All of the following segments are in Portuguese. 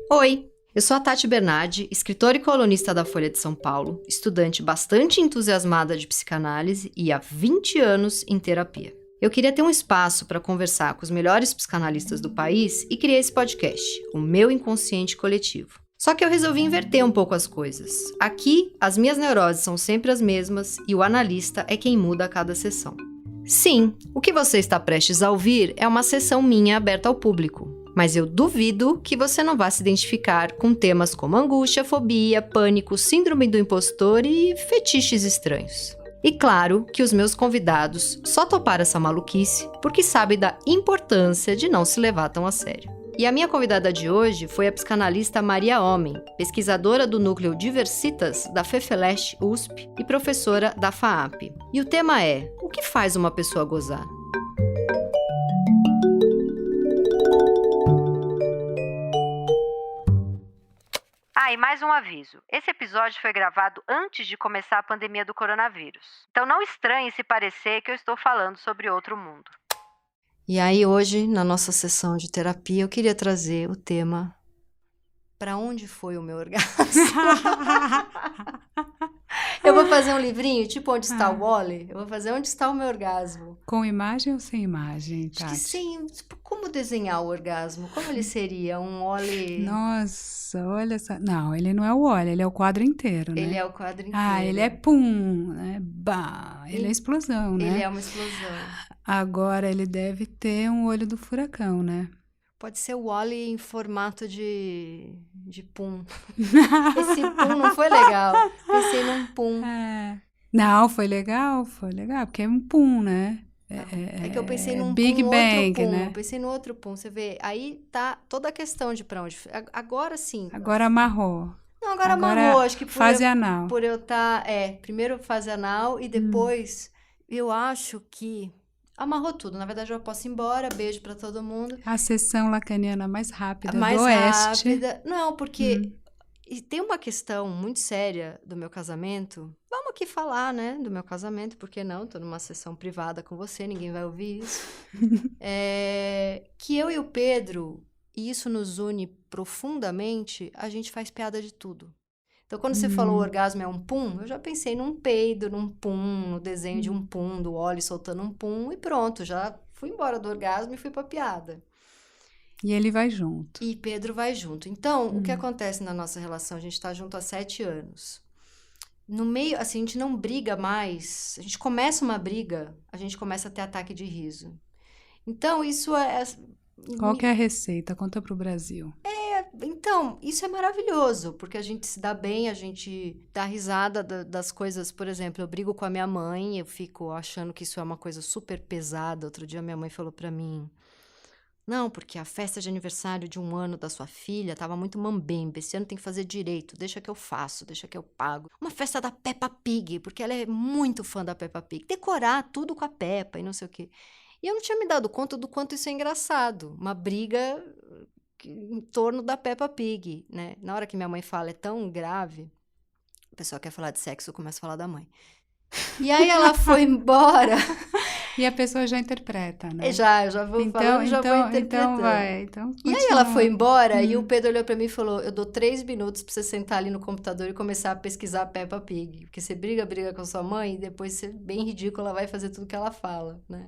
Oi, eu sou a Tati Bernardi, escritora e colunista da Folha de São Paulo, estudante bastante entusiasmada de psicanálise e há 20 anos em terapia. Eu queria ter um espaço para conversar com os melhores psicanalistas do país e criei esse podcast, o meu inconsciente coletivo. Só que eu resolvi inverter um pouco as coisas. Aqui, as minhas neuroses são sempre as mesmas e o analista é quem muda a cada sessão. Sim, o que você está prestes a ouvir é uma sessão minha aberta ao público. Mas eu duvido que você não vá se identificar com temas como angústia, fobia, pânico, síndrome do impostor e fetiches estranhos. E claro que os meus convidados só toparam essa maluquice porque sabem da importância de não se levar tão a sério. E a minha convidada de hoje foi a psicanalista Maria Homem, pesquisadora do núcleo Diversitas da FEFELESH USP e professora da FAAP. E o tema é: o que faz uma pessoa gozar? Ah, e mais um aviso. Esse episódio foi gravado antes de começar a pandemia do coronavírus. Então não estranhe se parecer que eu estou falando sobre outro mundo. E aí hoje, na nossa sessão de terapia, eu queria trazer o tema: pra onde foi o meu orgasmo? Eu vou fazer um livrinho, tipo Onde está o Wall-E? Eu vou fazer Onde está o meu orgasmo? Com imagem ou sem imagem, Tati? Acho que sim. Como desenhar o orgasmo? Como ele seria? Um Wall-E... Nossa, olha só. Não, ele não é o óleo, ele é o quadro inteiro, né? Ele é o quadro inteiro. Ah, ele é pum, né? Bah, ele é explosão, né? Ele é uma explosão. Agora, ele deve ter um olho do furacão, né? Pode ser o Wall-E em formato de pum. Esse pum não foi legal. Pensei num pum. Não, foi legal, porque é um pum, né? É que eu pensei num Big pum, Bang, outro pum. né? Eu pensei no outro pum. Você vê, aí tá toda a questão de pra onde... Agora sim. Agora amarrou. Não, agora amarrou. Acho que fase anal. por eu estar... primeiro fase anal e depois eu acho que... Amarrou tudo. Na verdade, eu posso ir embora. Beijo pra todo mundo. A sessão lacaniana mais rápida Mais do Oeste. rápida. Não, porque e tem uma questão muito séria do meu casamento. Vamos aqui falar, né, do meu casamento. Por que não? Tô numa sessão privada com você, ninguém vai ouvir isso. Que eu e o Pedro, e isso nos une profundamente, a gente faz piada de tudo. Então, quando você falou o orgasmo é um pum, eu já pensei num peido, num pum, no desenho de um pum, do óleo soltando um pum, e pronto, já fui embora do orgasmo e fui pra piada. E ele vai junto. E Pedro vai junto. Então, o que acontece na nossa relação? A gente tá junto há 7 anos. No meio, assim, a gente não briga mais. A gente começa uma briga, a gente começa a ter ataque de riso. Então, isso é... Qual que é a receita? Conta pro Brasil. Então, isso é maravilhoso, porque a gente se dá bem, a gente dá risada das coisas. Por exemplo, eu brigo com a minha mãe, eu fico achando que isso é uma coisa super pesada. Outro dia minha mãe falou pra mim: não, porque a festa de aniversário de 1 ano da sua filha tava muito mambembe, esse ano tem que fazer direito, deixa que eu faço, deixa que eu pago. Uma festa da Peppa Pig, porque ela é muito fã da Peppa Pig. Decorar tudo com a Peppa e não sei o quê. E eu não tinha me dado conta do quanto isso é engraçado. Uma briga em torno da Peppa Pig, né? Na hora que minha mãe fala é tão grave, a pessoa quer falar de sexo, eu começo a falar da mãe. E aí ela foi embora. E a pessoa já interpreta, né? Eu já vou falando, já vou interpretando. Então vai. E aí ela foi embora e o Pedro olhou pra mim e falou: eu dou 3 minutos pra você sentar ali no computador e começar a pesquisar a Peppa Pig. Porque você briga com sua mãe e depois você, bem ridícula, vai fazer tudo que ela fala, né?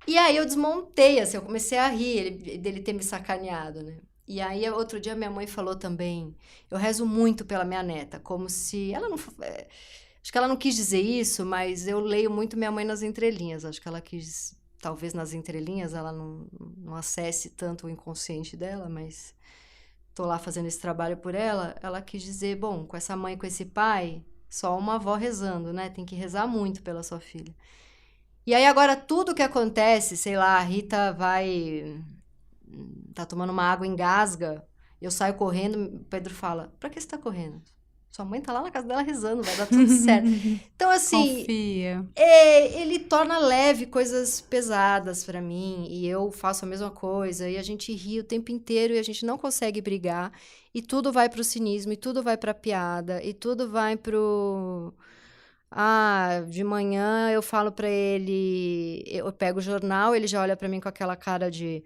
E aí eu desmontei, assim, eu comecei a rir dele ter me sacaneado, né? E aí outro dia minha mãe falou também: eu rezo muito pela minha neta, como se ela não... Acho que ela não quis dizer isso, mas eu leio muito minha mãe nas entrelinhas. Acho que ela quis, talvez nas entrelinhas, ela não acesse tanto o inconsciente dela, mas tô lá fazendo esse trabalho por ela. Ela quis dizer, bom, com essa mãe, com esse pai, só uma avó rezando, né? Tem que rezar muito pela sua filha. E aí agora tudo que acontece, sei lá, a Rita tá tomando uma água, engasga, eu saio correndo, o Pedro fala: pra que você tá correndo? Sua mãe tá lá na casa dela rezando, vai dar tudo certo. Então, assim... Confia. Ele torna leve coisas pesadas pra mim, e eu faço a mesma coisa, e a gente ri o tempo inteiro, e a gente não consegue brigar, e tudo vai pro cinismo, e tudo vai pra piada, e tudo vai pro... de manhã eu falo pra ele, eu pego o jornal, ele já olha pra mim com aquela cara de,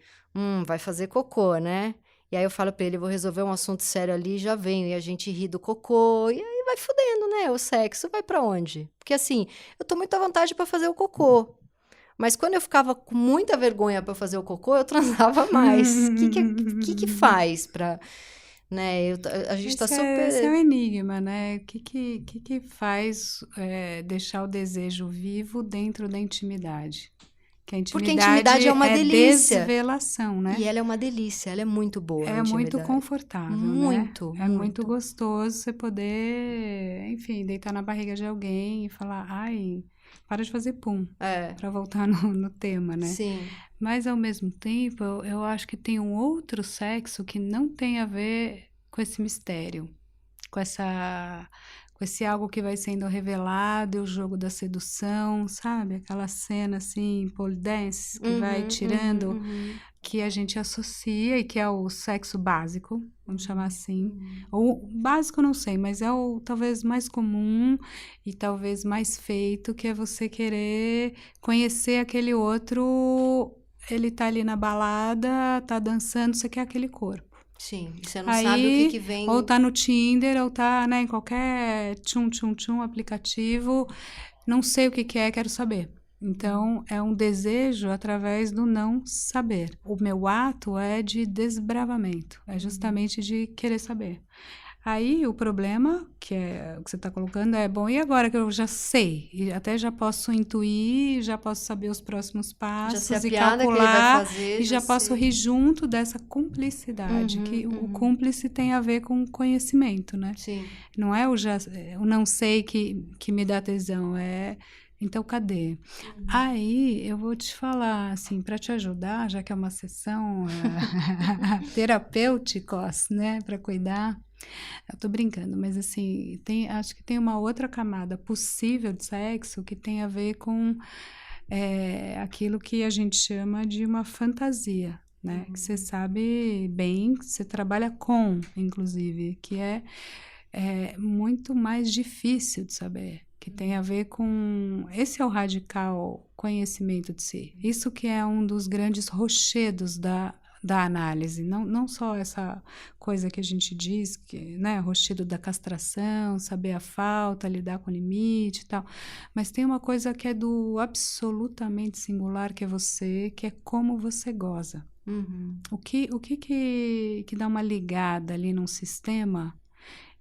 vai fazer cocô, né? E aí eu falo pra ele, vou resolver um assunto sério ali, já venho. E a gente ri do cocô, e aí vai fudendo, né? O sexo vai pra onde? Porque assim, eu tô muito à vontade pra fazer o cocô. Mas quando eu ficava com muita vergonha pra fazer o cocô, eu transava mais. O que faz pra... Né? A gente tá Esse é um super... enigma, né? O que faz deixar o desejo vivo dentro da intimidade? Que a Porque a intimidade intimidade é uma delícia. desvelação, né? E ela é uma delícia, ela é muito boa, a É muito intimidade. confortável, Muito, né? É muito muito. gostoso você poder, enfim, deitar na barriga de alguém e falar, ai, para de fazer pum, É, para voltar no tema, né? sim. Mas, ao mesmo tempo, eu acho que tem um outro sexo que não tem a ver com esse mistério, com esse algo que vai sendo revelado, e o jogo da sedução, sabe? Aquela cena, assim, pole dance, que vai tirando, que a gente associa e que é o sexo básico, vamos chamar assim. Ou básico, não sei, mas é o talvez mais comum e talvez mais feito, que é você querer conhecer aquele outro. Ele tá ali na balada, tá dançando, você quer aquele corpo. Sim, e você não sabe o que Aí, vem... ou tá no Tinder, ou tá, né, em qualquer tchum aplicativo, não sei o que é, quero saber. Então, é um desejo através do não saber. O meu ato é de desbravamento, é justamente de querer saber. Aí, o problema, que é o que você está colocando, é, bom, e agora que eu já sei, e até já posso intuir, já posso saber os próximos Já sei a passos e piada que ele vai calcular, fazer, e já posso sei. rir junto dessa cumplicidade, que o cúmplice tem a ver com conhecimento, né? Sim. Não é o não sei que me dá tesão, é... Então, cadê? Aí, eu vou te falar, assim, para te ajudar, já que é uma sessão terapêuticos, né, para cuidar. Eu tô brincando, mas assim, acho que tem uma outra camada possível de sexo que tem a ver com aquilo que a gente chama de uma fantasia, né? Que você sabe bem, que você trabalha com, inclusive, que é muito mais difícil de saber, que tem a ver com... Esse é o radical conhecimento de si. Isso que é um dos grandes rochedos da análise, não só essa coisa que a gente diz, que, né, rochedo da castração, saber a falta, lidar com o limite e tal, mas tem uma coisa que é do absolutamente singular, que é você, que é como você goza. O que dá uma ligada ali num sistema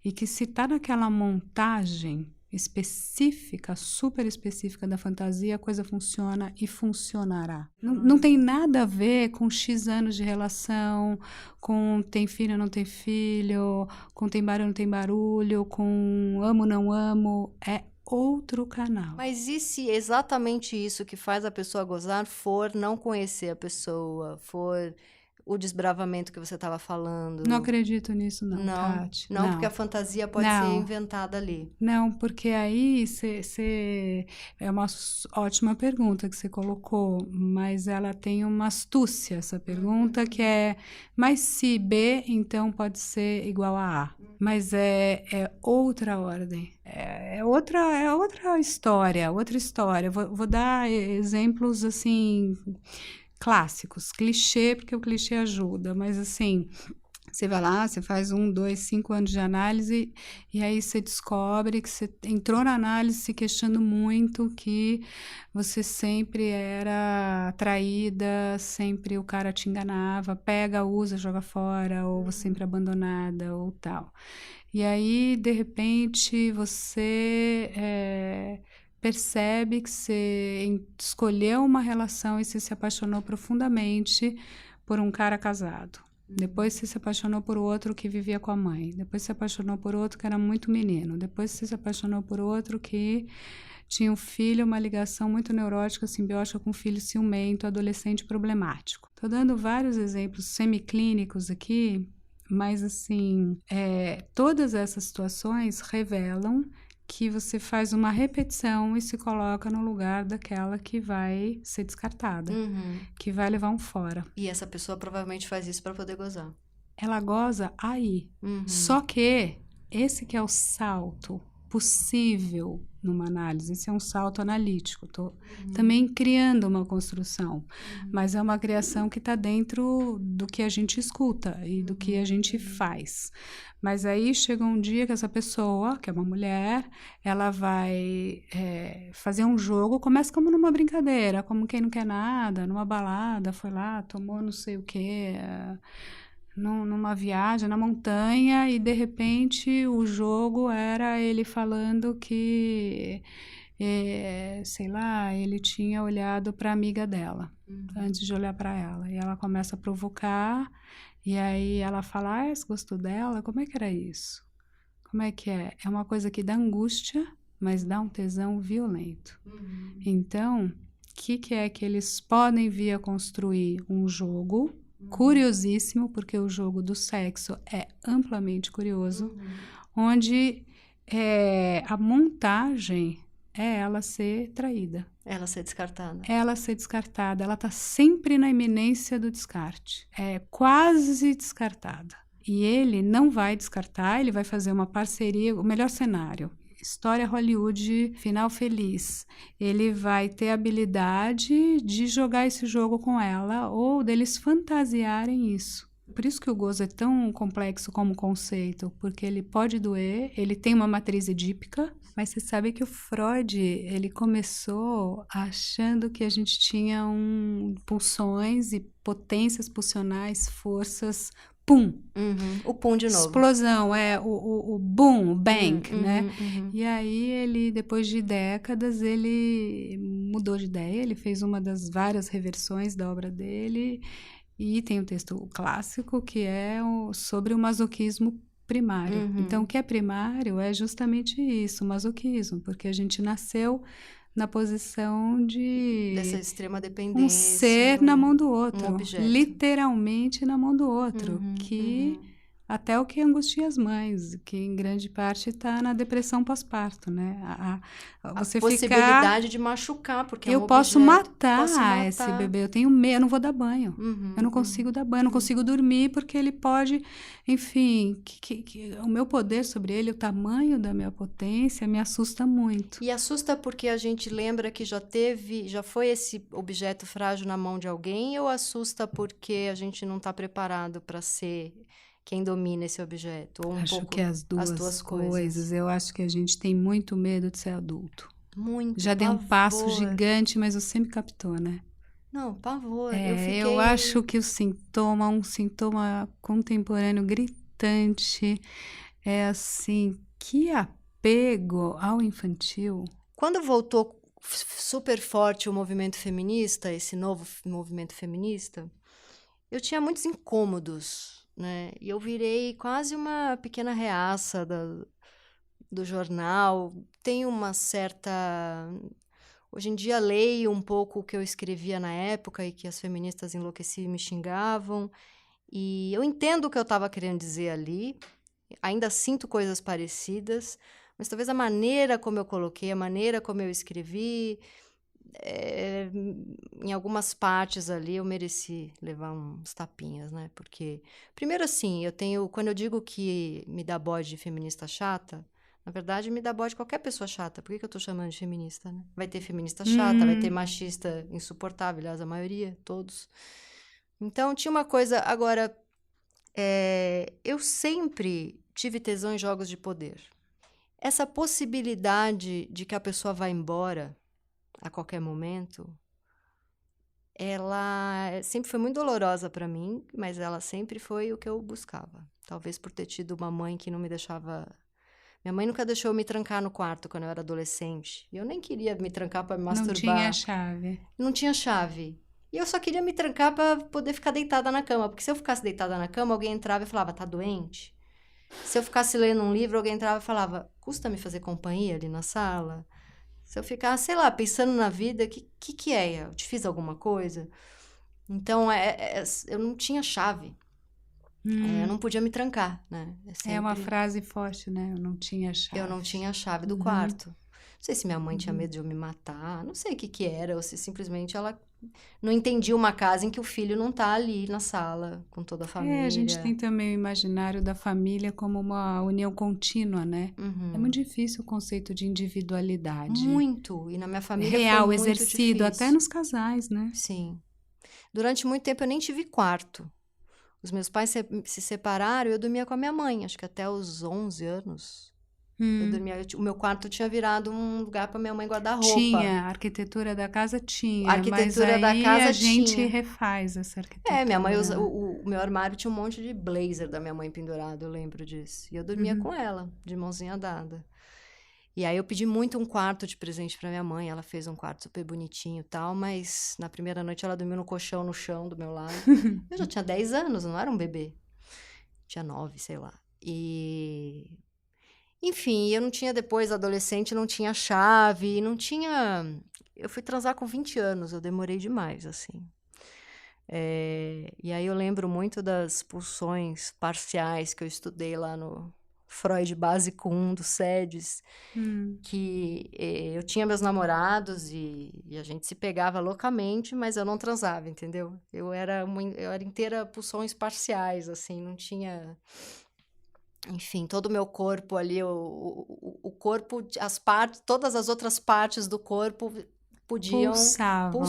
e que se tá naquela montagem específica, super específica da fantasia, a coisa funciona e funcionará. Não tem nada a ver com X anos de relação, com tem filho, não tem filho, com tem barulho, não tem barulho, com amo, não amo. É outro canal. Mas e se exatamente isso que faz a pessoa gozar for não conhecer a pessoa, for o desbravamento que você estava falando? Não acredito nisso, não, Não, Tati. não, porque a fantasia pode ser inventada ali. Não, porque aí é uma ótima pergunta que você colocou, mas ela tem uma astúcia, essa pergunta, que é, mas se B, então pode ser igual a A. Mas é outra ordem, é outra história, Vou dar exemplos, assim, clássicos, clichê, porque o clichê ajuda, mas assim, você vai lá, você faz 1, 2, 5 anos de análise e aí você descobre que você entrou na análise se questionando muito, que você sempre era traída, sempre o cara te enganava, pega, usa, joga fora, ou você sempre abandonada, ou tal. E aí, de repente, você percebe que você escolheu uma relação e você se apaixonou profundamente por um cara casado. Depois você se apaixonou por outro que vivia com a mãe. Depois você se apaixonou por outro que era muito menino. Depois você se apaixonou por outro que tinha um filho, uma ligação muito neurótica, simbiótica com um filho ciumento, adolescente problemático. Estou dando vários exemplos semiclínicos aqui, mas assim, todas essas situações revelam que você faz uma repetição e se coloca no lugar daquela que vai ser descartada, que vai levar um fora. E essa pessoa provavelmente faz isso para poder gozar. Ela goza aí. Só que esse que é o salto possível numa análise. Esse é um salto analítico. Estou também criando uma construção, mas é uma criação que está dentro do que a gente escuta e do que a gente faz. Mas aí chega um dia que essa pessoa, que é uma mulher, ela vai fazer um jogo, começa como numa brincadeira, como quem não quer nada, numa balada, foi lá, tomou não sei o quê, numa viagem na montanha, e de repente o jogo era ele falando que, sei lá, ele tinha olhado para a amiga dela, antes de olhar para ela. E ela começa a provocar, e aí ela fala, você gostou dela? Como é que era isso? Como é que é? É uma coisa que dá angústia, mas dá um tesão violento. Então, o que é que eles podem vir a construir? Um jogo curiosíssimo, porque o jogo do sexo é amplamente curioso, onde a montagem é ela ser traída. Ela ser descartada. Ela ser descartada. Ela está sempre na iminência do descarte. É quase descartada. E ele não vai descartar, ele vai fazer uma parceria, o melhor cenário. História Hollywood, final feliz. Ele vai ter a habilidade de jogar esse jogo com ela ou deles fantasiarem isso. Por isso que o gozo é tão complexo como conceito, porque ele pode doer, ele tem uma matriz edípica, mas você sabe que o Freud, ele começou achando que a gente tinha pulsões e potências pulsionais, forças, pum. O pum de novo. Explosão, o boom, o bang, né? E aí ele, depois de décadas, ele mudou de ideia, ele fez uma das várias reversões da obra dele, e tem um texto clássico que é sobre o masoquismo primário. Então, o que é primário é justamente isso, o masoquismo, porque a gente nasceu na posição de dessa extrema dependência, um ser na mão do outro, um objeto. Literalmente na mão do outro, até o que angustia as mães, que em grande parte está na depressão pós-parto, né? A possibilidade de machucar, porque eu posso matar esse bebê, eu tenho medo, eu não vou dar banho, eu não consigo dar banho, eu não consigo dormir, porque ele pode, enfim, o meu poder sobre ele, o tamanho da minha potência me assusta muito. E assusta porque a gente lembra que já foi esse objeto frágil na mão de alguém, ou assusta porque a gente não está preparado para ser quem domina esse objeto? Ou acho que as duas coisas. Eu acho que a gente tem muito medo de ser adulto. Muito. Já dei um passo gigante, mas você me captou, né? Não, pavor. Eu acho que um sintoma contemporâneo gritante é assim, que apego ao infantil. Quando voltou super forte o movimento feminista, esse novo movimento feminista, eu tinha muitos incômodos, né? E eu virei quase uma pequena reaça do jornal. Tenho uma certa... Hoje em dia leio um pouco o que eu escrevia na época e que as feministas enlouqueciam e me xingavam. E eu entendo o que eu estava querendo dizer ali. Ainda sinto coisas parecidas, mas talvez a maneira como eu coloquei, a maneira como eu escrevi... em algumas partes ali eu mereci levar uns tapinhas, né? Porque, primeiro assim, quando eu digo que me dá bode de feminista chata, na verdade me dá bode qualquer pessoa chata. Por que eu tô chamando de feminista, né? Vai ter feminista chata, vai ter machista insuportável, aliás, a maioria, todos. Então, tinha uma coisa... Agora, eu sempre tive tesão em jogos de poder. Essa possibilidade de que a pessoa vá embora a qualquer momento, ela sempre foi muito dolorosa para mim, mas ela sempre foi o que eu buscava. Talvez por ter tido uma mãe que não me deixava... Minha mãe nunca deixou eu me trancar no quarto quando eu era adolescente. E eu nem queria me trancar para me masturbar. Não tinha chave. Não tinha chave. E eu só queria me trancar para poder ficar deitada na cama. Porque se eu ficasse deitada na cama, alguém entrava e falava, tá doente? Se eu ficasse lendo um livro, alguém entrava e falava, custa me fazer companhia ali na sala? Se eu ficar, sei lá, pensando na vida, que é? Eu te fiz alguma coisa? Então, eu não tinha chave. Eu não podia me trancar, né? É uma frase forte, né? Eu não tinha chave. Eu não tinha a chave do quarto. Não sei se minha mãe tinha medo de eu me matar, não sei o que que era, ou se simplesmente ela não entendia uma casa em que o filho não tá ali na sala com toda a família. A gente tem também o imaginário da família como uma união contínua, né? É muito difícil o conceito de individualidade. Muito. E na minha família real, foi muito exercido, difícil. até nos casais, né? Sim. Durante muito tempo eu nem tive quarto. Os meus pais se separaram e eu dormia com a minha mãe, acho que até os 11 anos. Eu dormia, o meu quarto tinha virado um lugar para minha mãe guardar roupa. Tinha, a arquitetura da casa tinha, A arquitetura mas da aí casa a gente tinha. refaz essa arquitetura. Minha mãe usa, o meu armário tinha um monte de blazer da minha mãe pendurado, eu lembro disso. E eu dormia com ela, de mãozinha dada. E aí eu pedi muito um quarto de presente pra minha mãe, ela fez um quarto super bonitinho e tal, mas na primeira noite ela dormiu no colchão, no chão do meu lado. Eu já tinha 10 anos, não era um bebê. Tinha 9, sei lá. Enfim, eu não tinha depois, adolescente, não tinha chave, não tinha... Eu fui transar com 20 anos, eu demorei demais, assim. E aí eu lembro muito das pulsões parciais que eu estudei lá no Freud Básico 1 do SEDES, que eu tinha meus namorados e a gente se pegava loucamente, mas eu não transava, entendeu? Eu era inteira pulsões parciais, assim, não tinha... Enfim, todo o meu corpo ali, o corpo, as partes, todas as outras partes do corpo podiam... Pulsavam,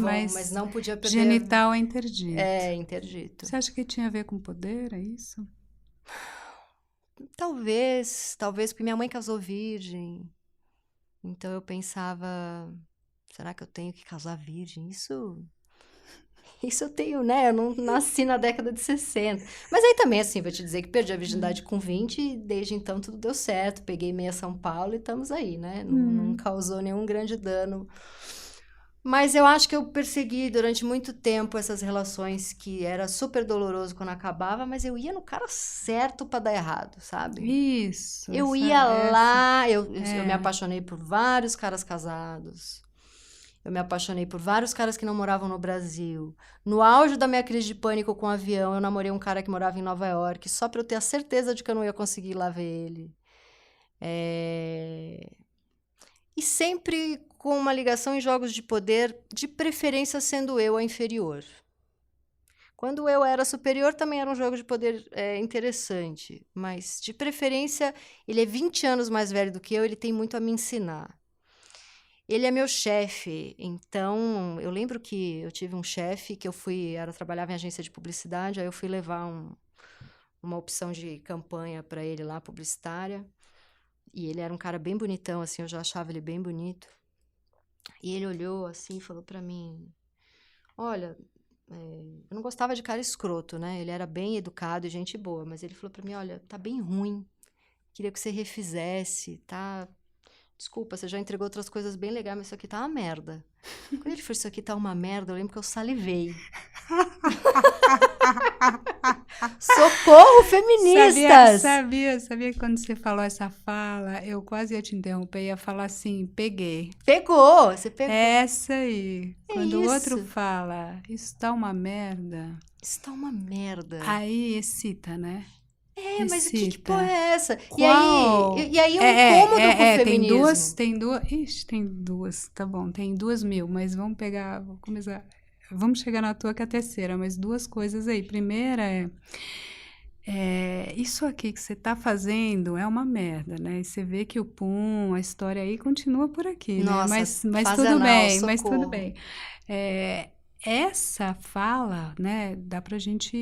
né? Mas não podia perder... Genital é interdito. Interdito. Você acha que tinha a ver com poder, é isso? Talvez, porque minha mãe casou virgem. Então eu pensava, será que eu tenho que casar virgem? Isso eu tenho, né? Eu não nasci na década de 60. Mas aí também, assim, vou te dizer que perdi a virgindade com 20 e desde então tudo deu certo. Peguei meia São Paulo e estamos aí, né? Não causou nenhum grande dano. Mas eu acho que eu persegui durante muito tempo essas relações que era super doloroso quando acabava, mas eu ia no cara certo pra dar errado, sabe? Isso. Eu ia lá, eu me apaixonei por vários caras casados. Eu me apaixonei por vários caras que não moravam no Brasil. No auge da minha crise de pânico com o avião, eu namorei um cara que morava em Nova York, só pra eu ter a certeza de que eu não ia conseguir ir lá ver ele. E sempre com uma ligação em jogos de poder, de preferência sendo eu a inferior. Quando eu era superior, também era um jogo de poder interessante, mas de preferência, ele é 20 anos mais velho do que eu, ele tem muito a me ensinar. Ele é meu chefe, então eu lembro que eu tive um chefe que trabalhava em agência de publicidade, aí eu fui levar uma opção de campanha para ele lá, publicitária, e ele era um cara bem bonitão, assim, eu já achava ele bem bonito. E ele olhou assim e falou para mim, olha, eu não gostava de cara escroto, né? Ele era bem educado e gente boa, mas ele falou para mim, olha, tá bem ruim, queria que você refizesse, tá... Desculpa, você já entregou outras coisas bem legais, mas isso aqui tá uma merda. Quando ele falou, isso aqui tá uma merda, eu lembro que eu salivei. Socorro, feministas! Sabia que quando você falou essa fala, eu quase ia te interromper, ia falar assim, peguei. Pegou, você pegou. Essa aí. Quando isso. O outro fala, isso tá uma merda. Isso tá uma merda. Aí excita, né? Mas que porra é essa? Qual? E aí é um incômodo com o feminismo. Tem duas, tá bom, tem 2.000, mas vamos começar, vamos chegar na tua que é a terceira, mas 2 coisas aí. Primeira isso aqui que você tá fazendo é uma merda, né? E você vê que a história aí continua por aqui, nossa, né? Mas tudo bem, mas tudo bem. Essa fala, né, dá pra gente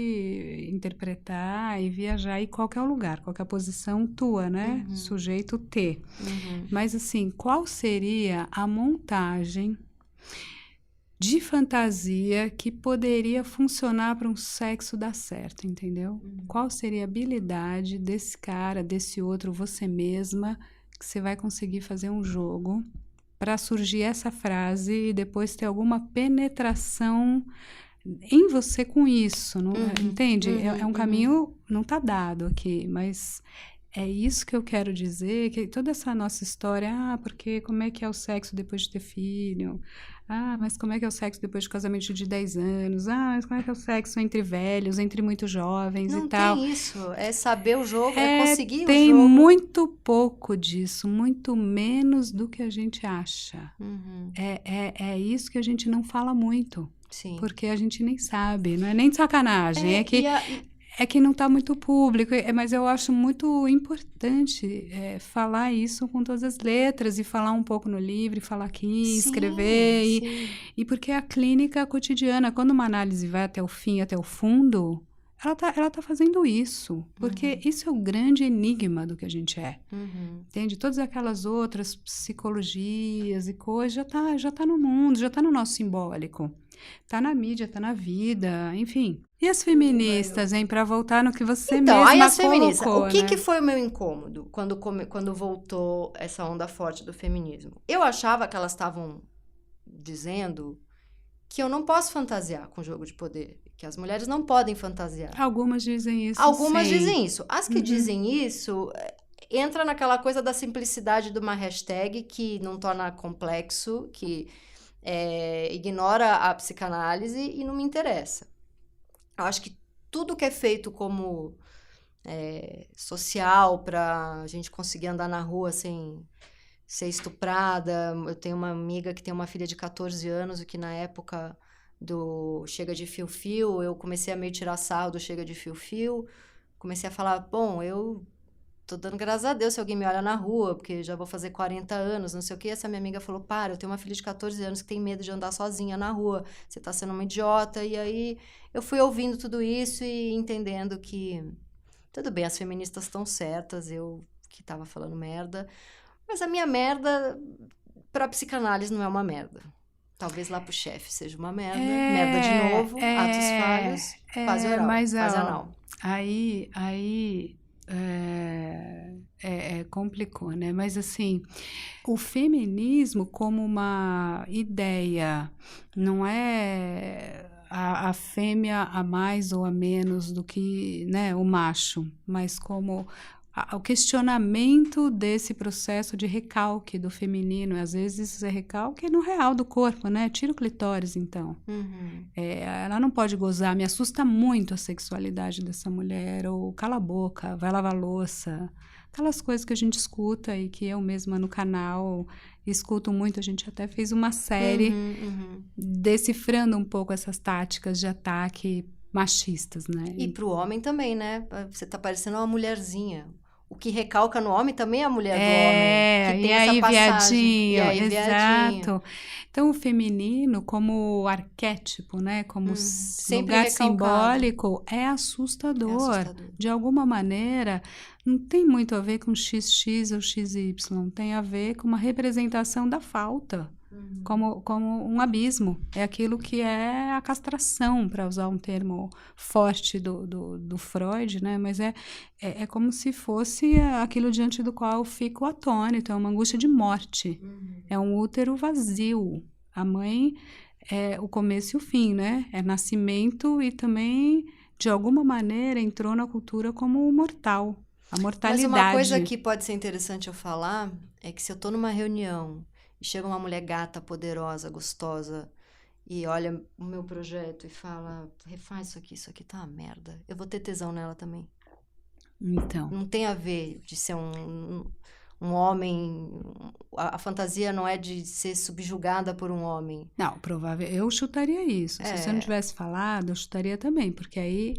interpretar e viajar em qualquer lugar, qualquer posição tua, né? Sujeito T. Mas, assim, qual seria a montagem de fantasia que poderia funcionar para um sexo dar certo, entendeu? Qual seria a habilidade desse cara, desse outro, você mesma, que você vai conseguir fazer um jogo para surgir essa frase e depois ter alguma penetração em você com isso, não, entende? É um caminho, não está dado aqui, mas É isso que eu quero dizer, que toda essa nossa história, porque como é que é o sexo depois de ter filho? Mas como é que é o sexo depois de casamento de 10 anos? Mas como é que é o sexo entre velhos, entre muito jovens e Não tal? tem isso. É saber o jogo, é conseguir o Tem jogo. muito pouco disso, muito menos do que a gente acha. Uhum. É isso que a gente não fala muito, Sim. porque a gente nem sabe, não é nem de sacanagem, é que não está muito público, mas eu acho muito importante falar isso com todas as letras e falar um pouco no livro, e falar aqui, escrever. Sim. E porque a clínica cotidiana, quando uma análise vai até o fim, até o fundo, ela tá fazendo isso. Porque isso é o grande enigma do que a gente é. Entende? Todas aquelas outras psicologias e coisas já tá no mundo, já tá no nosso simbólico. Tá na mídia, tá na vida, enfim. E as feministas, hein? Para voltar no que você Então, mesma aí as feministas, colocou, o que né? que foi o meu incômodo quando voltou essa onda forte do feminismo? Eu achava que elas estavam dizendo que eu não posso fantasiar com jogo de poder, que as mulheres não podem fantasiar. Algumas dizem isso, Algumas sim. dizem isso. As que dizem isso, entra naquela coisa da simplicidade de uma hashtag que não torna complexo, que ignora a psicanálise e não me interessa. Eu acho que tudo que é feito como social para a gente conseguir andar na rua sem ser estuprada. Eu tenho uma amiga que tem uma filha de 14 anos, o que na época do Chega de Fio-Fio, eu comecei a meio tirar sarro do Chega de Fio-Fio, comecei a falar, bom, eu tô dando graças a Deus se alguém me olha na rua, porque já vou fazer 40 anos, não sei o quê. Essa minha amiga falou, para, eu tenho uma filha de 14 anos que tem medo de andar sozinha na rua, você tá sendo uma idiota. E aí eu fui ouvindo tudo isso e entendendo que, tudo bem, as feministas estão certas, eu que tava falando merda, mas a minha merda pra psicanálise não é uma merda. Talvez lá pro chefe seja uma merda, merda de novo, atos falhos, fase oral, mas, fase anal. Aí complicou, né? Mas assim, o feminismo como uma ideia não é a fêmea a mais ou a menos do que, né, o macho, mas como o questionamento desse processo de recalque do feminino. Às vezes isso é recalque no real do corpo, né? Tira o clitóris, então. Ela não pode gozar. Me assusta muito a sexualidade dessa mulher. Ou cala a boca, vai lavar louça. Aquelas coisas que a gente escuta e que eu mesma no canal escuto muito. A gente até fez uma série decifrando um pouco essas táticas de ataque machistas, né? E pro homem também, né? Você tá parecendo uma mulherzinha. O que recalca no homem também é a mulher do homem. Que tem essa passagem. Viadinho, E aí, viadinho. exato. Então, o feminino como arquétipo, né? Como lugar recalcado. simbólico, é assustador. De alguma maneira, não tem muito a ver com XX ou XY. Tem a ver com uma representação da falta. Como um abismo. É aquilo que é a castração, para usar um termo forte do Freud, né? Mas é como se fosse aquilo diante do qual eu fico atônito. É uma angústia de morte. É um útero vazio. A mãe é o começo e o fim, né? É nascimento e também, de alguma maneira, entrou na cultura como mortal. A mortalidade. Mas uma coisa que pode ser interessante eu falar é que se eu tô numa reunião e chega uma mulher gata, poderosa, gostosa, e olha o meu projeto e fala, refaz isso aqui tá uma merda. Eu vou ter tesão nela também. Então. Não tem a ver de ser um homem... A fantasia não é de ser subjugada por um homem. Não, provável. Eu chutaria isso. Se você não tivesse falado, eu chutaria também, porque aí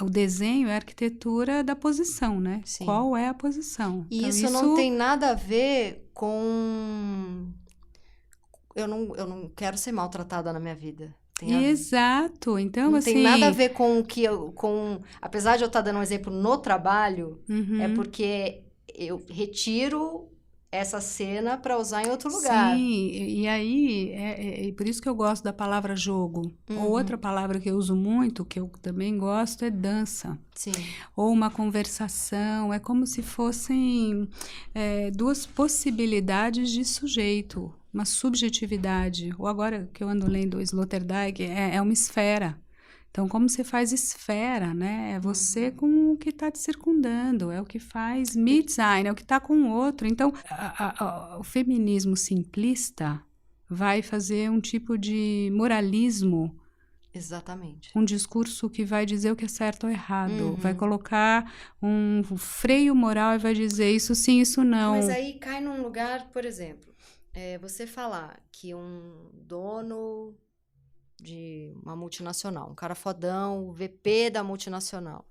o desenho é a arquitetura da posição, né? Sim. Qual é a posição? E então, isso não tem nada a ver com... Eu não quero ser maltratada na minha vida. Exato. Então, não assim... tem nada a ver com o que apesar de eu estar dando um exemplo no trabalho, é porque eu retiro essa cena para usar em outro lugar. Sim, e aí, por isso que eu gosto da palavra jogo. Ou outra palavra que eu uso muito, que eu também gosto, é dança. Sim. Ou uma conversação. É como se fossem duas possibilidades de sujeito, uma subjetividade. Ou agora que eu ando lendo Sloterdijk, é uma esfera. Então, como você faz esfera, né? É você com o que está te circundando, é o que faz me-sein, é o que está com o outro. Então, o feminismo simplista vai fazer um tipo de moralismo. Exatamente. Um discurso que vai dizer o que é certo ou errado. Vai colocar um freio moral e vai dizer isso sim, isso não. Mas aí cai num lugar, por exemplo, você falar que um dono de uma multinacional, um cara fodão, o VP da multinacional,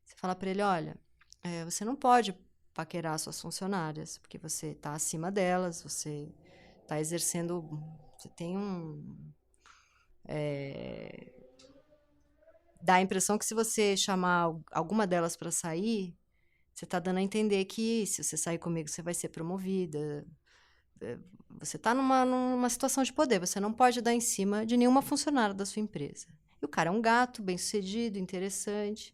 você fala pra ele, olha, você não pode paquerar suas funcionárias, porque você tá acima delas, você tá exercendo, você tem dá a impressão que se você chamar alguma delas para sair, você está dando a entender que se você sair comigo, você vai ser promovida. Você está numa situação de poder, você não pode dar em cima de nenhuma funcionária da sua empresa. E o cara é um gato, bem-sucedido, interessante.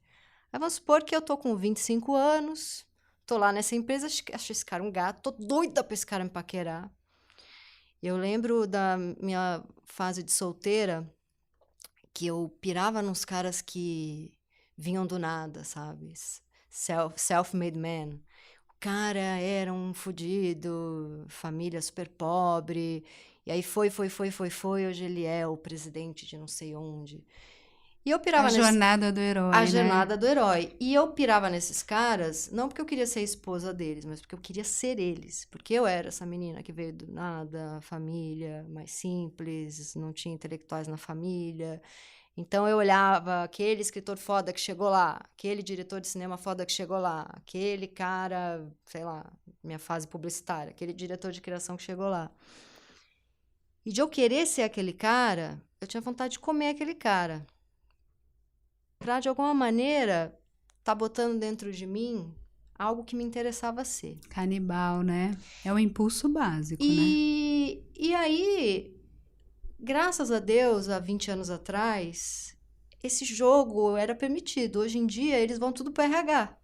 Aí vamos supor que eu tô com 25 anos, tô lá nessa empresa, acho esse cara um gato, tô doida pra esse cara me paquerar. Eu lembro da minha fase de solteira, que eu pirava nos caras que vinham do nada, sabe? Self-made man. O cara era um fudido, família super pobre, e aí foi, hoje ele é o presidente de não sei onde. E eu pirava A jornada do herói, A né? jornada do herói. E eu pirava nesses caras, não porque eu queria ser a esposa deles, mas porque eu queria ser eles. Porque eu era essa menina que veio do nada, família mais simples, não tinha intelectuais na família. Então eu olhava aquele escritor foda que chegou lá, aquele diretor de cinema foda que chegou lá, aquele cara, sei lá, minha fase publicitária, aquele diretor de criação que chegou lá. E de eu querer ser aquele cara, eu tinha vontade de comer aquele cara. Pra, de alguma maneira, tá botando dentro de mim algo que me interessava ser. Canibal, né? É o impulso básico, né? E aí, graças a Deus, há 20 anos atrás, esse jogo era permitido. Hoje em dia, eles vão tudo pro RH.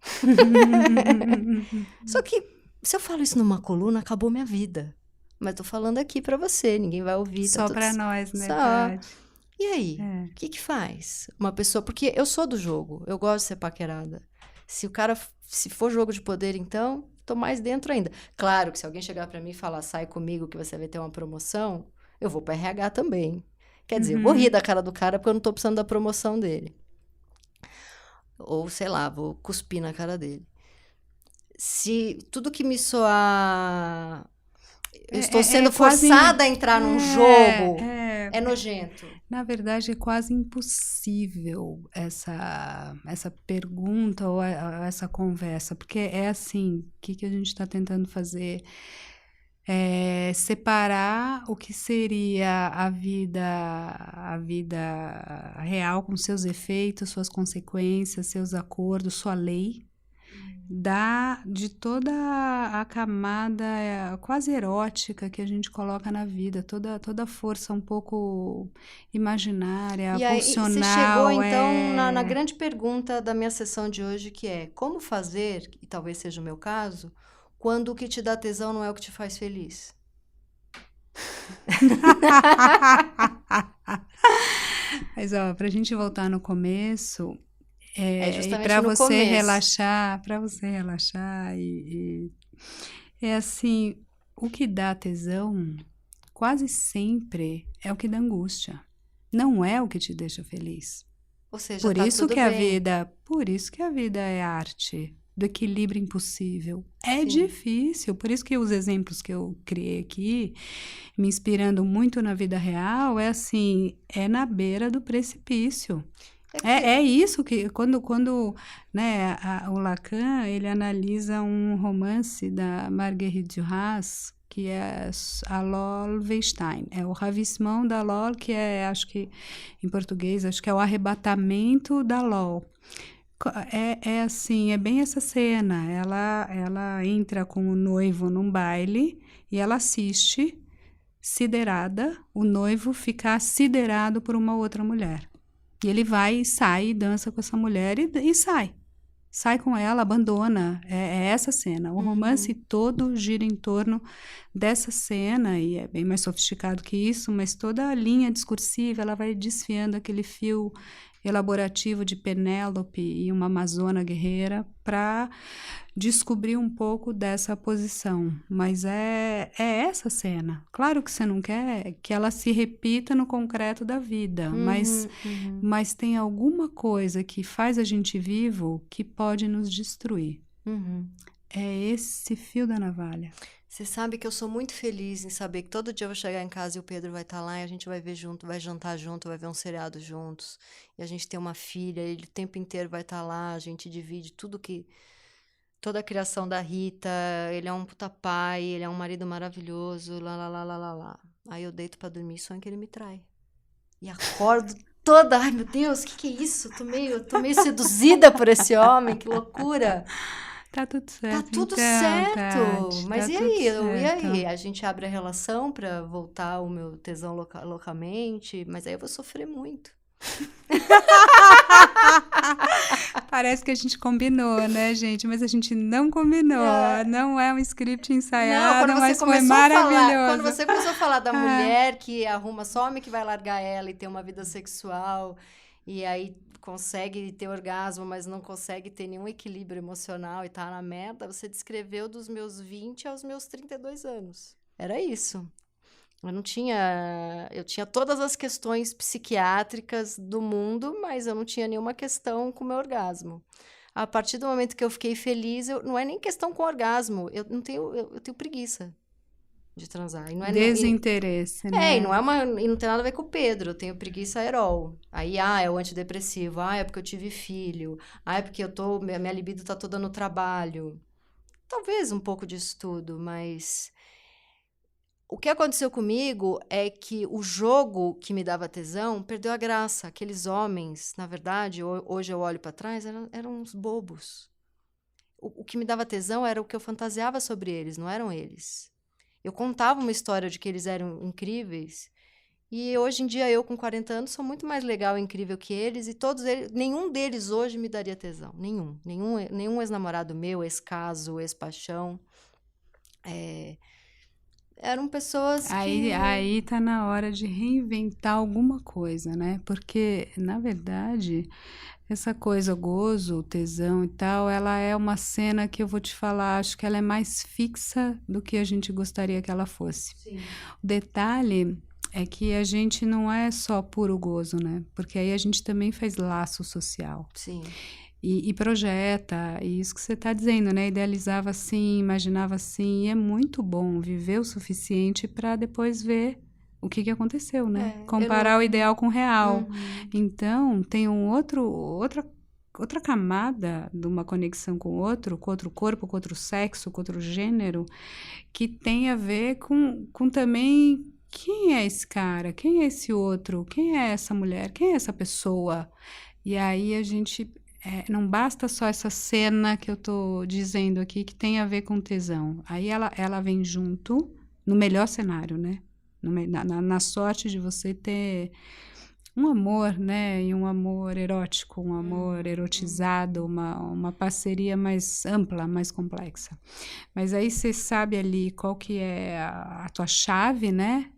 Só que, se eu falo isso numa coluna, acabou minha vida. Mas tô falando aqui pra você, ninguém vai ouvir. Só tá pra nós, né, Só. Tati? E aí, o que faz uma pessoa... Porque eu sou do jogo, eu gosto de ser paquerada. Se for jogo de poder, então, tô mais dentro ainda. Claro que se alguém chegar pra mim e falar, sai comigo que você vai ter uma promoção, eu vou pra RH também. Quer dizer, eu vou rir da cara do cara porque eu não tô precisando da promoção dele. Ou, sei lá, vou cuspir na cara dele. Se tudo que me soar... Eu estou sendo forçada a entrar num jogo... É nojento. Na verdade, é quase impossível essa pergunta ou essa conversa, porque é assim, o que a gente está tentando fazer? É separar o que seria a vida real com seus efeitos, suas consequências, seus acordos, sua lei, de toda a camada quase erótica que a gente coloca na vida, toda a força um pouco imaginária, e aí, pulsional. Você chegou, então, na grande pergunta da minha sessão de hoje, que é como fazer, e talvez seja o meu caso, quando o que te dá tesão não é o que te faz feliz? Mas, ó, pra gente voltar no começo... justamente para no você começo. relaxar é assim, o que dá tesão quase sempre é o que dá angústia, não é o que te deixa feliz. Ou seja, por tá isso tudo que bem. por isso que a vida é arte do equilíbrio impossível. É Sim. difícil, por isso que os exemplos que eu criei aqui, me inspirando muito na vida real, é assim, é na beira do precipício. É isso que, quando né, o Lacan, ele analisa um romance da Marguerite Duras, que é a Lol Weinstein, é o ravissement da Lol, que é, acho que, em português, acho que é o arrebatamento da Lol. É assim, é bem essa cena, ela entra com o noivo num baile e ela assiste, siderada, o noivo ficar siderado por uma outra mulher. E ele vai e sai, dança com essa mulher e sai. sai com ela, abandona. É essa cena. O romance todo gira em torno dessa cena, e é bem mais sofisticado que isso, mas toda a linha discursiva, ela vai desfiando aquele fio elaborativo de Penélope e uma amazona guerreira para descobrir um pouco dessa posição. Mas é essa cena. Claro que você não quer que ela se repita no concreto da vida, mas tem alguma coisa que faz a gente vivo que pode nos destruir. É esse fio da navalha. Você sabe que eu sou muito feliz em saber que todo dia eu vou chegar em casa e o Pedro vai estar lá e a gente vai ver junto, vai jantar junto, vai ver um seriado juntos. E a gente tem uma filha, ele o tempo inteiro vai estar lá, a gente divide tudo que... Toda a criação da Rita, ele é um puta pai, ele é um marido maravilhoso, lá, lá, lá, lá, lá, lá. Aí eu deito pra dormir e sonho que ele me trai. E acordo toda, ai meu Deus, que é isso? Eu tô meio seduzida por esse homem, que loucura. Tá tudo certo. Tá tudo então, certo. Tati, Mas tá e tudo aí? E certo. aí? A gente abre a relação pra voltar o meu tesão loucamente, mas aí eu vou sofrer muito. Parece que a gente combinou, né, gente? Mas a gente não combinou. Não é um script ensaiado, mas foi maravilhoso. Quando você começou a falar da mulher que arruma só homem que vai largar ela e ter uma vida sexual, e aí consegue ter orgasmo, mas não consegue ter nenhum equilíbrio emocional e tá na merda, você descreveu dos meus 20 aos meus 32 anos. Era isso. Eu tinha todas as questões psiquiátricas do mundo, mas eu não tinha nenhuma questão com o meu orgasmo. A partir do momento que eu fiquei feliz, não é nem questão com orgasmo, eu tenho preguiça de transar. E não é Desinteresse, né? E não tem nada a ver com o Pedro, eu tenho preguiça aerol. Aí, é o antidepressivo, é porque eu tive filho, é porque minha libido tá toda no trabalho. Talvez um pouco disso tudo, mas... O que aconteceu comigo é que o jogo que me dava tesão perdeu a graça. Aqueles homens, na verdade, hoje eu olho para trás, eram uns bobos. O que me dava tesão era o que eu fantasiava sobre eles, não eram eles. Eu contava uma história de que eles eram incríveis, e hoje em dia eu, com 40 anos, sou muito mais legal e incrível que eles, e nenhum deles hoje me daria tesão. Nenhum ex-namorado meu, ex-caso, ex-paixão. Eram pessoas que... Aí tá na hora de reinventar alguma coisa, né? Porque, na verdade, essa coisa, gozo, tesão e tal, ela é uma cena que eu vou te falar, acho que ela é mais fixa do que a gente gostaria que ela fosse. Sim. O detalhe é que a gente não é só puro gozo, né? Porque aí a gente também faz laço social. Sim. E projeta, e isso que você está dizendo, né? Idealizava assim, imaginava assim, e é muito bom viver o suficiente para depois ver o que aconteceu, né? Comparar o ideal com o real. Então, tem outra camada de uma conexão com outro corpo, com outro sexo, com outro gênero, que tem a ver com também quem é esse cara, quem é esse outro, quem é essa mulher, quem é essa pessoa. E aí a gente... não basta só essa cena que eu tô dizendo aqui, que tem a ver com tesão. Aí ela vem junto, no melhor cenário, né? Na sorte de você ter um amor, né? E um amor erótico, um amor erotizado, uma parceria mais ampla, mais complexa. Mas aí você sabe ali qual que é a tua chave, né?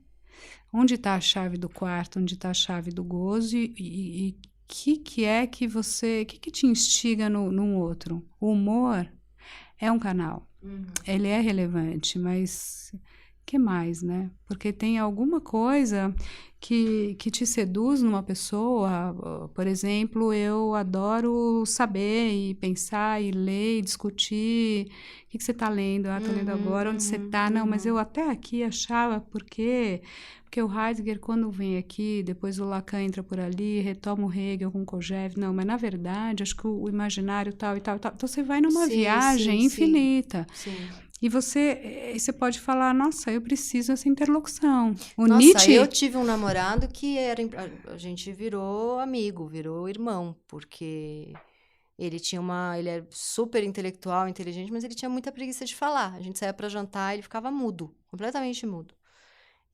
Onde está a chave do quarto, onde está a chave do gozo e que é que você... O que te instiga no outro? O humor é um canal. Ele é relevante, mas... que mais, né? Porque tem alguma coisa que te seduz numa pessoa. Por exemplo, eu adoro saber e pensar e ler e discutir. O que você está lendo? Tô lendo agora. Onde você está? Não, mas eu até aqui achava porque o Heidegger, quando vem aqui, depois o Lacan entra por ali, retoma o Hegel com Kojève. Não, mas na verdade, acho que o imaginário tal e tal, tal. Então você vai numa viagem infinita. Sim. E você pode falar, nossa, eu preciso dessa interlocução. Nossa, Nietzsche... eu tive um namorado que a gente virou amigo, virou irmão, porque ele é super intelectual, inteligente, mas ele tinha muita preguiça de falar. A gente saía pra jantar e ele ficava mudo, completamente mudo.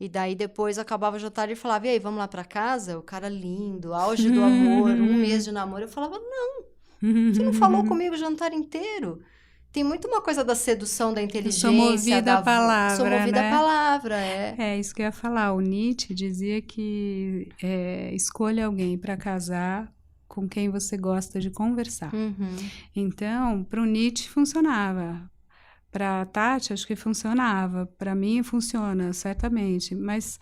E daí depois acabava o jantar e ele falava, e aí, vamos lá pra casa? O cara lindo, auge do amor, 1 mês de namoro. Eu falava, não. Você não falou comigo o jantar inteiro? Tem muito uma coisa da sedução, da inteligência. Eu sou movida à palavra, sou movida né? à palavra, É isso que eu ia falar. O Nietzsche dizia que escolha alguém para casar com quem você gosta de conversar. Então, para o Nietzsche funcionava. Para a Tati, acho que funcionava. Para mim, funciona, certamente. Mas,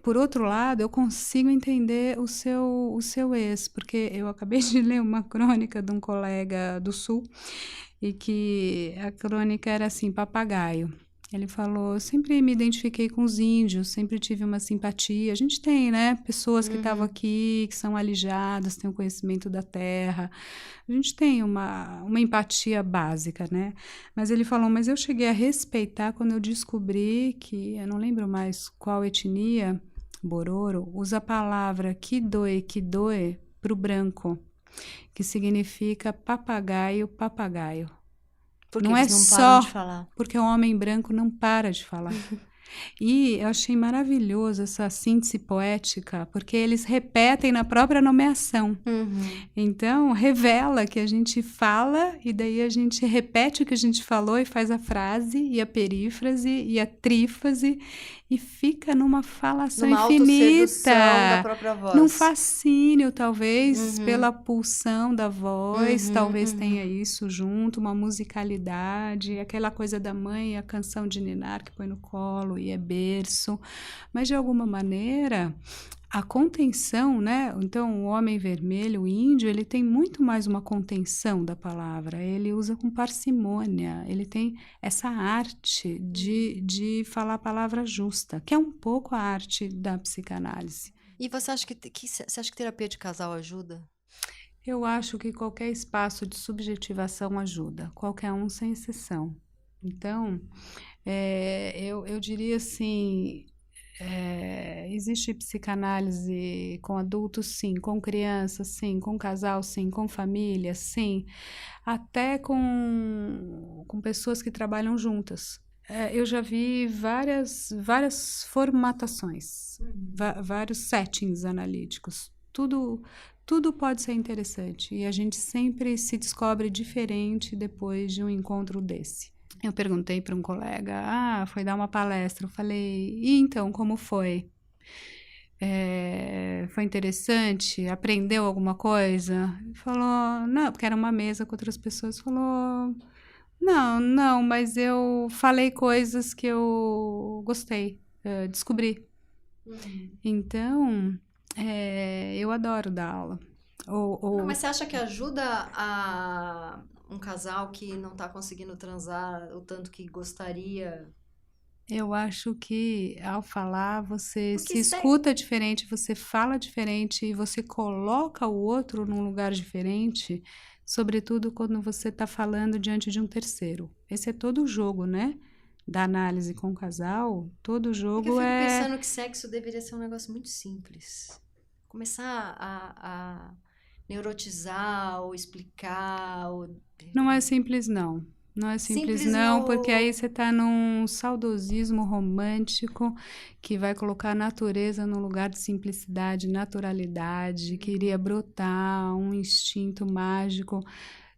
por outro lado, eu consigo entender o seu ex, porque eu acabei de ler uma crônica de um colega do Sul, e que a crônica era assim, papagaio. Ele falou, eu sempre me identifiquei com os índios, sempre tive uma simpatia. A gente tem, né? Pessoas que estavam aqui, que são alijadas, têm um conhecimento da terra. A gente tem uma empatia básica, né? Mas ele falou, mas eu cheguei a respeitar quando eu descobri que, eu não lembro mais qual etnia, Bororo, usa a palavra kidoe para o branco, que significa papagaio, papagaio. Porque não eles é não só param de falar. porque o homem branco não para de falar. E eu achei maravilhoso essa síntese poética, porque eles repetem na própria nomeação. Então, revela que a gente fala e daí a gente repete o que a gente falou e faz a frase e a perífrase e a trífase e fica numa falação Numa infinita. autossedução da própria voz. Num fascínio, talvez, pela pulsão da voz, talvez tenha isso junto, uma musicalidade, aquela coisa da mãe, a canção de ninar que põe no colo e é berço. Mas, de alguma maneira, a contenção, né? Então, o homem vermelho, o índio, ele tem muito mais uma contenção da palavra. Ele usa com parcimônia. Ele tem essa arte de falar a palavra justa, que é um pouco a arte da psicanálise. E você acha que terapia de casal ajuda? Eu acho que qualquer espaço de subjetivação ajuda, qualquer um sem exceção. Então, eu diria assim... existe psicanálise com adultos, sim, com crianças, sim, com casal, sim, com família, sim, até com pessoas que trabalham juntas. Eu já vi várias formatações, vários settings analíticos. Tudo pode ser interessante e a gente sempre se descobre diferente depois de um encontro desse. Eu perguntei para um colega, foi dar uma palestra. Eu falei, e então, como foi? Foi interessante? Aprendeu alguma coisa? Ele falou, não, porque era uma mesa com outras pessoas. Falou, não, mas eu falei coisas que eu gostei, descobri. Então, eu adoro dar aula. Mas você acha que ajuda a um casal que não está conseguindo transar o tanto que gostaria? Eu acho que ao falar você se escuta diferente, você fala diferente e você coloca o outro num lugar diferente, sobretudo quando você está falando diante de um terceiro. Esse é todo o jogo, né? Da análise com o casal, todo o jogo eu fico pensando que sexo deveria ser um negócio muito simples. Começar a neurotizar ou explicar. Não é simples, não. Não é simples não, porque aí você está num saudosismo romântico que vai colocar a natureza no lugar de simplicidade, naturalidade, que iria brotar um instinto mágico,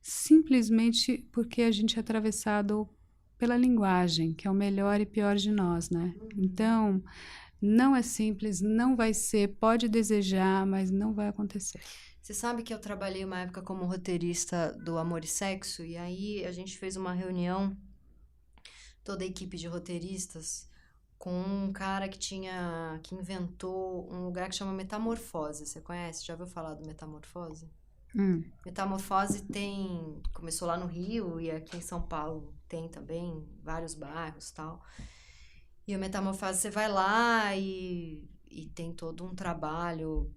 simplesmente porque a gente é atravessado pela linguagem, que é o melhor e pior de nós, né? Então, não é simples, não vai ser, pode desejar, mas não vai acontecer. Você sabe que eu trabalhei uma época como roteirista do Amor e Sexo, e aí a gente fez uma reunião, toda a equipe de roteiristas, com um cara que inventou um lugar que chama Metamorfose. Você conhece? Já ouviu falar do Metamorfose? Metamorfose começou lá no Rio e aqui em São Paulo tem também vários bairros e tal. E o Metamorfose, você vai lá e tem todo um trabalho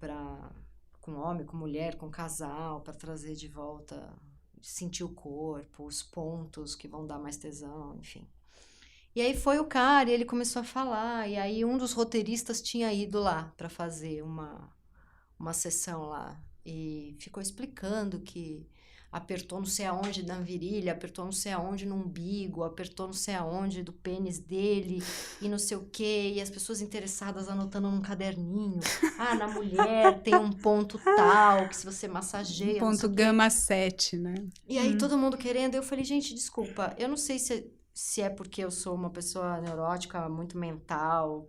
com homem, com mulher, com casal, para trazer de volta, sentir o corpo, os pontos que vão dar mais tesão, enfim. E aí foi o cara, e ele começou a falar, e aí um dos roteiristas tinha ido lá para fazer uma sessão lá, e ficou explicando que apertou não sei aonde na virilha, apertou não sei aonde no umbigo, apertou não sei aonde do pênis dele e não sei o quê, e as pessoas interessadas anotando num caderninho. Ah, na mulher tem um ponto tal, que se você massageia, não sei Ponto o quê. gama 7, né? E aí todo mundo querendo, eu falei, gente, desculpa, eu não sei se é porque eu sou uma pessoa neurótica, muito mental,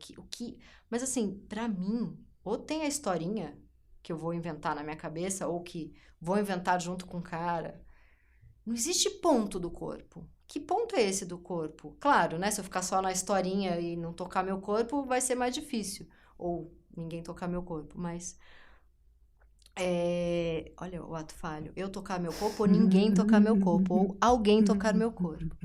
mas assim, pra mim, ou tem a historinha que eu vou inventar na minha cabeça, ou que vou inventar junto com o cara. Não existe ponto do corpo. Que ponto é esse do corpo? Claro, né? Se eu ficar só na historinha e não tocar meu corpo, vai ser mais difícil. Ou ninguém tocar meu corpo, mas... olha o ato falho. Eu tocar meu corpo ou ninguém tocar meu corpo. Ou alguém tocar meu corpo.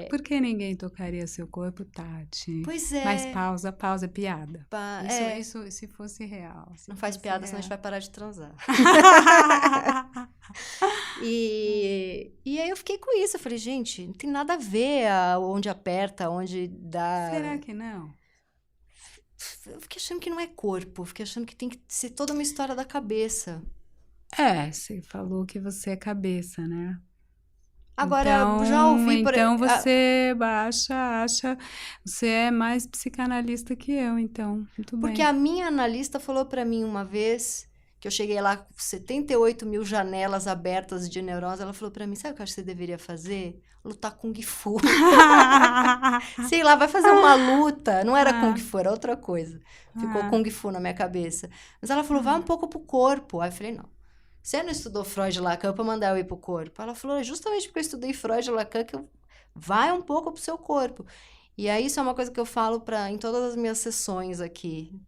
Por que ninguém tocaria seu corpo, Tati? Pois Mas é. pausa, piada. É. Isso se fosse real. Não faz piada, senão a gente vai parar de transar. vai... E aí eu fiquei com isso. Eu falei, gente, não tem nada a ver onde aperta, onde dá. Será que não? Eu fiquei achando que não é corpo. Fiquei achando que tem que ser toda uma história da cabeça. Você falou que você é cabeça, né? Agora, então, já ouvi... Então você acha... Você é mais psicanalista que eu, então. Muito bem. Porque a minha analista falou pra mim uma vez... que eu cheguei lá com 78 mil janelas abertas de neurose, ela falou pra mim, sabe o que eu acho que você deveria fazer? Lutar Kung Fu. Sei lá, vai fazer uma luta. Não era Kung Fu, era outra coisa. Ficou Kung Fu na minha cabeça. Mas ela falou, vai um pouco pro corpo. Aí eu falei, não. Você não estudou Freud e Lacan pra mandar eu ir pro corpo? Ela falou, justamente porque eu estudei Freud e Lacan que vai um pouco pro seu corpo. E aí isso é uma coisa que eu falo em todas as minhas sessões aqui.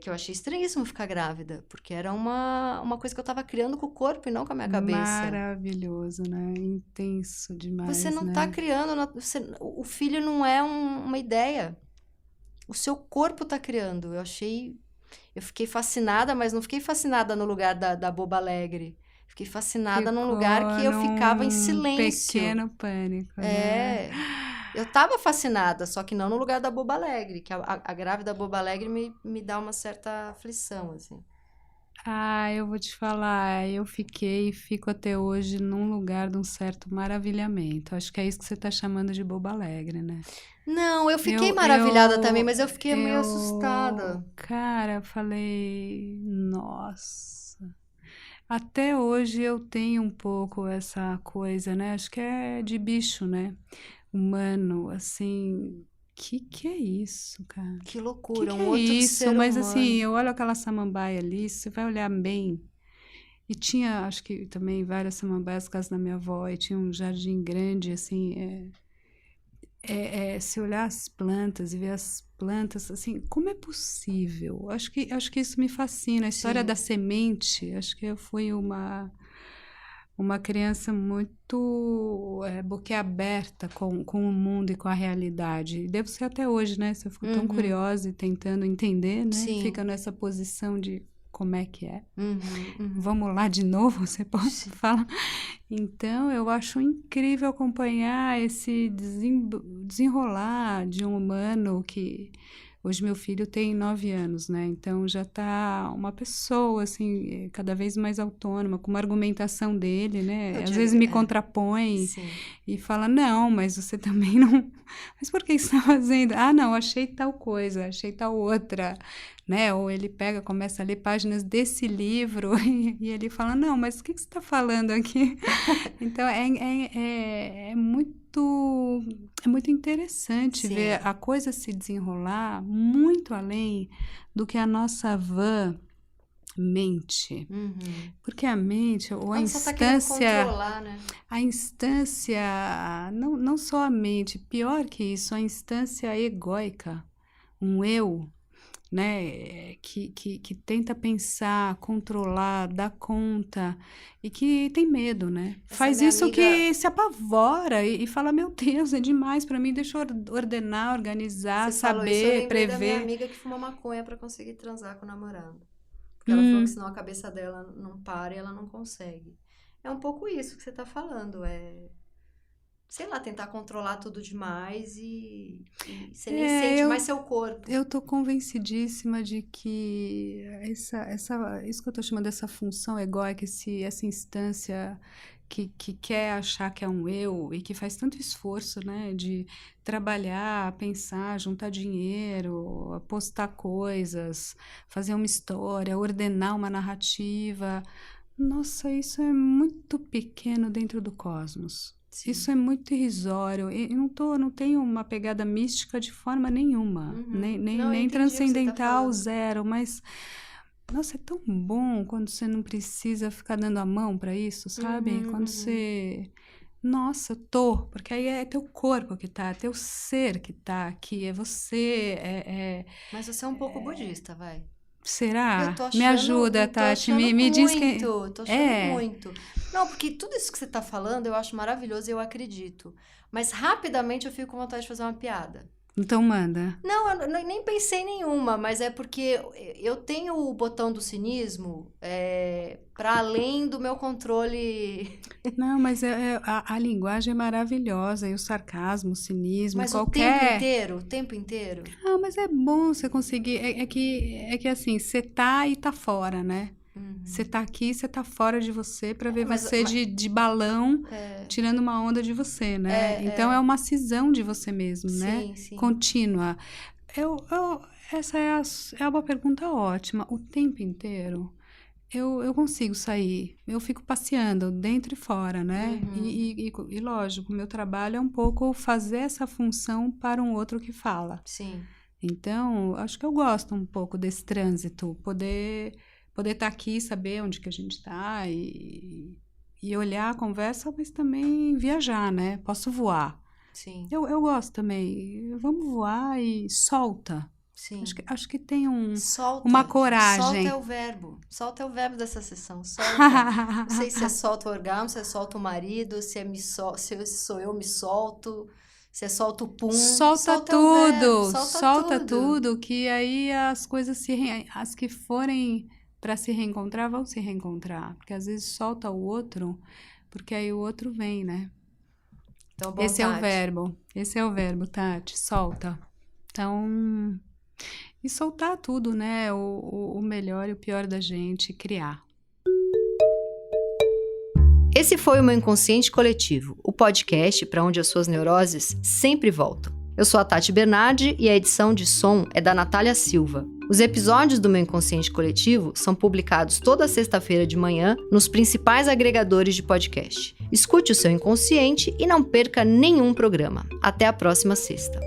Que eu achei estranhíssimo ficar grávida, porque era uma coisa que eu tava criando com o corpo e não com a minha cabeça. Maravilhoso, né? Intenso demais, Você não né? tá criando, o filho não é uma ideia. O seu corpo tá criando. Eu fiquei fascinada, mas não fiquei fascinada no lugar da boba alegre. Fiquei fascinada num lugar que eu ficava em silêncio. Pequeno pânico, né? Eu tava fascinada, só que não no lugar da boba alegre, que a grávida boba alegre me dá uma certa aflição, assim. Eu vou te falar, eu fiquei e fico até hoje num lugar de um certo maravilhamento. Acho que é isso que você tá chamando de boba alegre, né? Não, eu fiquei maravilhada também, mas eu fiquei meio assustada. Cara, eu falei, nossa. Até hoje eu tenho um pouco essa coisa, né? Acho que é de bicho, né? Humano, assim, que é isso, cara? Que loucura, Que um outro isso? ser Mas humano. assim, eu olho aquela samambaia ali, você vai olhar bem. E tinha, acho que também várias samambaias, casa da minha avó, e tinha um jardim grande, assim, se olhar as plantas e ver as plantas, assim, como é possível? Acho que isso me fascina. A história Sim. da semente, acho que eu fui uma criança muito boquiaberta com o mundo e com a realidade. Devo ser até hoje, né? Se eu fico tão curiosa e tentando entender, né? Sim. Fica nessa posição de como é que é. Uhum. Vamos lá de novo, você pode falar? Então, eu acho incrível acompanhar esse desenrolar de um humano que... Hoje meu filho tem 9 anos, né? Então já tá uma pessoa, assim, cada vez mais autônoma, com uma argumentação dele, né? Às vezes me contrapõe e fala, não, mas você também não... Mas por que você está fazendo? Não, achei tal coisa, achei tal outra, né? Ou ele começa a ler páginas desse livro e ele fala, não, mas o que você está falando aqui? Então, é muito interessante ver a coisa se desenrolar muito além do que a nossa van mente. Porque a mente, ou a instância... Tá controlar, né? A instância, não só a mente, pior que isso, a instância egóica, um eu, né, que tenta pensar, controlar, dar conta e que tem medo, né? Faz isso que se apavora e fala, meu Deus, é demais para mim, deixa eu ordenar, organizar, saber, prever. Da minha amiga que fuma maconha para conseguir transar com o namorado. Porque ela falou que senão a cabeça dela não para e ela não consegue. É um pouco isso que você tá falando, sei lá, tentar controlar tudo demais e você nem sente mais seu corpo. Eu tô convencidíssima de que isso que eu tô chamando dessa função egóica, essa instância que quer achar que é um eu e que faz tanto esforço, né, de trabalhar, pensar, juntar dinheiro, apostar coisas, fazer uma história, ordenar uma narrativa. Nossa, isso é muito pequeno dentro do cosmos. Sim. Isso é muito irrisório. Eu não tenho uma pegada mística de forma nenhuma, nem transcendental, zero, mas nossa, é tão bom quando você não precisa ficar dando a mão para isso, sabe? Quando você... Nossa, porque aí é teu corpo que tá, é teu ser que tá aqui, é você, Mas você é um pouco budista, vai. Será? Eu tô achando, me ajuda, Tati, me diz que... Tô achando muito. Não, porque tudo isso que você tá falando eu acho maravilhoso e eu acredito. Mas rapidamente eu fico com vontade de fazer uma piada. Então manda. Não, eu nem pensei em nenhuma, mas é porque eu tenho o botão do cinismo para além do meu controle. Não, mas a linguagem é maravilhosa, e o sarcasmo, o cinismo, mas qualquer... o tempo inteiro. Não, mas é bom você conseguir, é que assim, você tá e tá fora, né? Você tá aqui, você tá fora de você para ver você de balão tirando uma onda de você, né? Então é uma cisão de você mesmo, né? Sim. Contínua. Essa é uma pergunta ótima. O tempo inteiro eu consigo sair, eu fico passeando dentro e fora, né? E lógico, o meu trabalho é um pouco fazer essa função para um outro que fala. Sim. Então, acho que eu gosto um pouco desse trânsito, poder estar aqui, saber onde que a gente está e olhar a conversa, mas também viajar, né? Posso voar. Sim. Eu gosto também. Vamos voar e solta. Sim. Acho que tem solta, uma coragem. Solta é o verbo. Solta é o verbo dessa sessão. Solta. Não sei se é solta o orgasmo, se é solta o marido, se sou eu me solto... Você solta o pum, solta tudo, solta tudo, que aí as coisas as que forem para se reencontrar, vão se reencontrar. Porque às vezes solta o outro, porque aí o outro vem, né? Então, bom, esse é o verbo, Tati, solta. Então, e soltar tudo, né? O melhor e o pior da gente, criar. Esse foi o Meu Inconsciente Coletivo, o podcast para onde as suas neuroses sempre voltam. Eu sou a Tati Bernardi e a edição de som é da Natália Silva. Os episódios do Meu Inconsciente Coletivo são publicados toda sexta-feira de manhã nos principais agregadores de podcast. Escute o seu inconsciente e não perca nenhum programa. Até a próxima sexta.